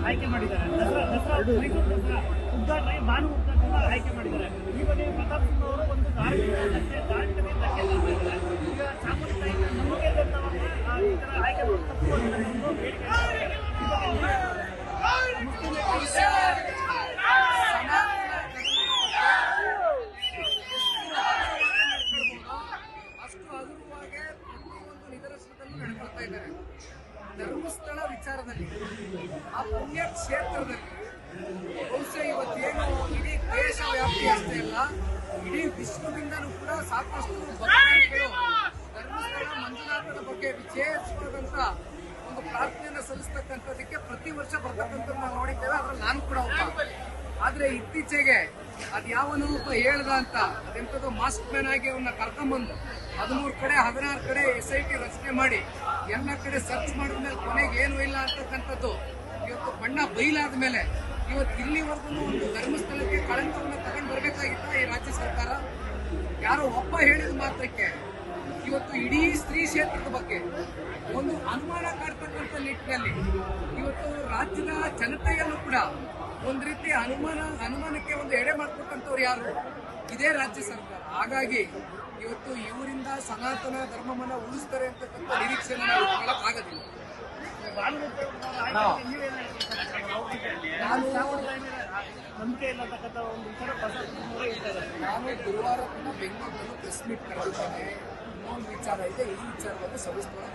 ಆಯ್ಕೆ ಮಾಡಿದ್ದಾರೆ. ದಸರಾ ಮೈಸೂರು ದಸರಾ ಉದ್ಘಾಟನೆ ಭಾನು ಉದ್ಘಾಟನೆ ಆಯ್ಕೆ ಮಾಡಿದ್ದಾರೆ. ಈ ಬಗ್ಗೆ ಪ್ರತಾಪ್ ಸಿಂಹ ಅವರು ಒಂದು ಧಾರ್ಮಿಕತೆ ಧಕ್ಕೆ ತರ್ತಿದ್ದಾರೆ. ಈಗ ಚಾಮುಂಡಿ ತಾಯಿ ನಂಬಿಕೆ ಇದ್ದಂಥವ್ರನ್ನ ಈ ಥರ ಆಯ್ಕೆ ತಪ್ಪು ಅಂತ ಒಂದು ಬೇಡಿಕೆ ಅಷ್ಟು ಹಗುರವಾಗಿ ಪ್ರತಿಯೊಂದು ನಿದರ್ಶನದಲ್ಲೂ ನಡ್ಕೊಳ್ತಾ ಇದ್ದಾರೆ. ಧರ್ಮಸ್ಥಳ ವಿಚಾರದಲ್ಲಿ ಆ ಪುಣ್ಯ ಕ್ಷೇತ್ರದಲ್ಲಿ ಬಹುಶಃ ಇವತ್ತೇನು ಇಡೀ ದೇಶ ವ್ಯಾಪ್ತಿ ಅಷ್ಟೇ ಅಲ್ಲ, ಇಡೀ ವಿಶ್ವದಿಂದಲೂ ಕೂಡ ಸಾಕಷ್ಟು ಭಕ್ತಾದಿಗಳು ಧರ್ಮಸ್ಥಳ ಮಂಜುನಾಥನ ಬಗ್ಗೆ ವಿಶೇಷವಾದಂತ ಒಂದು ಪ್ರಾರ್ಥನೆಯನ್ನು ಸಲ್ಲಿಸ್ತಕ್ಕಂಥದಕ್ಕೆ ಪ್ರತಿ ವರ್ಷ ಬರ್ತಕ್ಕಂಥ ನಾವು ನೋಡಿದ್ದೇವೆ. ಅದ್ರಲ್ಲಿ ನಾನು ಕೂಡ ಒಬ್ಬ. ಆದ್ರೆ ಇತ್ತೀಚೆಗೆ ಅದ್ ಯಾವನೋ ಒಬ್ಬ ಹೇಳ್ದ ಅಂತ ಅದೆಂತದ್ದು ಮಾಸ್ಕ್ ಮ್ಯಾನ್ ಆಗಿ ಅವನ್ನ ಕರ್ಕೊಂಬಂದು 13 ಕಡೆ 16 ಕಡೆ SIT ರಚನೆ ಮಾಡಿ ಎಲ್ಲ ಕಡೆ ಸರ್ಚ್ ಮಾಡಿದ್ಮೇಲೆ ಕೊನೆಗೆ ಏನು ಇಲ್ಲ ಅಂತಕ್ಕಂಥದ್ದು ಇವತ್ತು ಬಣ್ಣ ಬಯಲಾದ ಮೇಲೆ ಇವತ್ತು ಇಲ್ಲಿವರೆಗೂ ಒಂದು ಧರ್ಮಸ್ಥಳಕ್ಕೆ ಕಳಂಕವನ್ನು ತಗೊಂಡು ಬರ್ಬೇಕಾಗಿತ್ತ ಈ ರಾಜ್ಯ ಸರ್ಕಾರ? ಯಾರೋ ಒಬ್ಬ ಹೇಳಿದ ಮಾತ್ರಕ್ಕೆ ಇವತ್ತು ಇಡೀ ಸ್ತ್ರೀ ಕ್ಷೇತ್ರದ ಬಗ್ಗೆ ಒಂದು ಅನುಮಾನ ಕಾಡ್ತಕ್ಕಂಥ ನಿಟ್ಟಿನಲ್ಲಿ ಇವತ್ತು ರಾಜ್ಯದ ಜನತೆಯಲ್ಲೂ ಕೂಡ ಒಂದು ರೀತಿ ಅನುಮಾನಕ್ಕೆ ಒಂದು ಎಡೆ ಮಾಡ್ಕೊಟ್ಟಂತವ್ರು ಯಾರು? ಇದೇ ರಾಜ್ಯ ಸರ್ಕಾರ. ಹಾಗಾಗಿ ಇವತ್ತು ಇವರಿಂದ ಸನಾತನ ಧರ್ಮವನ್ನ ಉಳಿಸ್ತಾರೆ ಅಂತಕ್ಕಂಥ ನಿರೀಕ್ಷೆನ ನಾವು ಇಟ್ಕೊಳ್ಳೋಕ್ಕಾಗೋದಿಲ್ಲ. ನಂಬಿಕೆ ಇಲ್ಲತಕ್ಕಂಥ ಒಂದು ವಿಚಾರ ನಾನು ಗುರುವಾರ ಕೂಡ ಬೆಂಗಳೂರಲ್ಲಿ ಪ್ರೆಸ್ ಮೀಟ್ ಕರೆದಿದ್ದೇನೆ. ಇನ್ನೊಂದು ವಿಚಾರ ಇದೆ, ಈ ವಿಚಾರವನ್ನು ಸವಿಸ್ತಾರೆ.